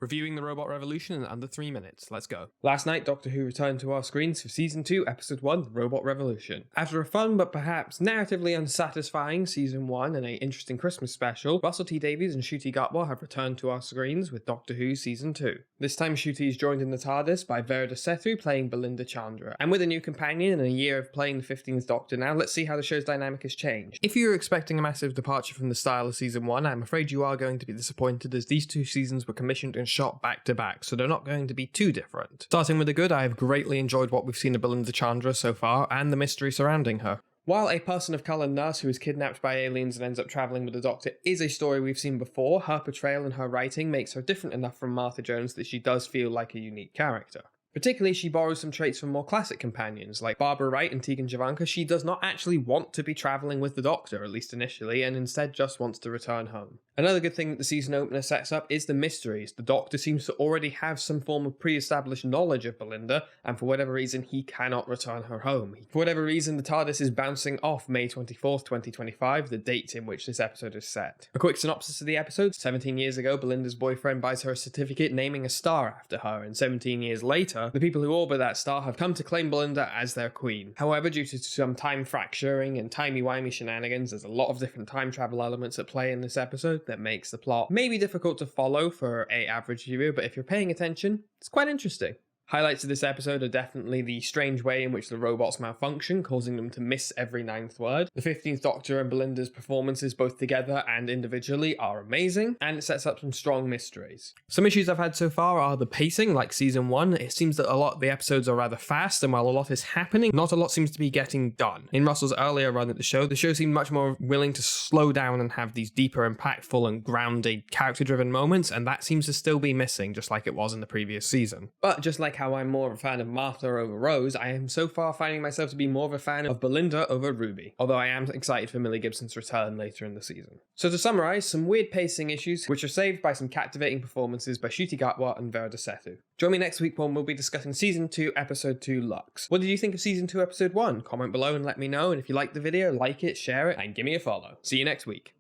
Reviewing the Robot Revolution in under 3 minutes. Let's go. Last night, Doctor Who returned to our screens for Season 2, Episode 1, The Robot Revolution. After a fun but perhaps narratively unsatisfying Season 1 and an interesting Christmas special, Russell T Davies and Ncuti Gatwa have returned to our screens with Doctor Who Season 2. This time Ncuti is joined in the TARDIS by Verda Sethu playing Belinda Chandra. And with a new companion and a year of playing the 15th Doctor now, let's see how the show's dynamic has changed. If you were expecting a massive departure from the style of Season 1, I'm afraid you are going to be disappointed, as these two seasons were commissioned and shot back to back, so they're not going to be too different. Starting with the good, I have greatly enjoyed what we've seen of Belinda Chandra so far, and the mystery surrounding her. While a person of colour nurse who is kidnapped by aliens and ends up travelling with the Doctor is a story we've seen before, her portrayal and her writing makes her different enough from Martha Jones that she does feel like a unique character. Particularly, she borrows some traits from more classic companions, like Barbara Wright and Tegan Javanka. She does not actually want to be travelling with the Doctor, at least initially, and instead just wants to return home. Another good thing that the season opener sets up is the mysteries. The Doctor seems to already have some form of pre-established knowledge of Belinda, and for whatever reason, he cannot return her home. For whatever reason, the TARDIS is bouncing off May 24th, 2025, the date in which this episode is set. A quick synopsis of the episode: 17 years ago, Belinda's boyfriend buys her a certificate naming a star after her, and 17 years later, the people who orbit that star have come to claim Belinda as their queen. However, due to some time fracturing and timey-wimey shenanigans, there's a lot of different time travel elements at play in this episode that makes the plot maybe difficult to follow for an average viewer, but if you're paying attention, it's quite interesting. Highlights of this episode are definitely the strange way in which the robots malfunction, causing them to miss every 9th word. The 15th Doctor and Belinda's performances, both together and individually, are amazing, and it sets up some strong mysteries. Some issues I've had so far are the pacing, like Season 1. It seems that a lot of the episodes are rather fast, and while a lot is happening, not a lot seems to be getting done. In Russell's earlier run at the show seemed much more willing to slow down and have these deeper, impactful, and grounded, character-driven moments, and that seems to still be missing, just like it was in the previous season. But just like how I'm more of a fan of Martha over Rose, I am so far finding myself to be more of a fan of Belinda over Ruby, although I am excited for Millie Gibson's return later in the season. So to summarise, some weird pacing issues, which are saved by some captivating performances by Ncuti Gatwa and Verda Sethu. Join me next week when we'll be discussing Season 2, Episode 2, Lux. What did you think of Season 2, Episode 1? Comment below and let me know, and if you liked the video, like it, share it, and give me a follow. See you next week.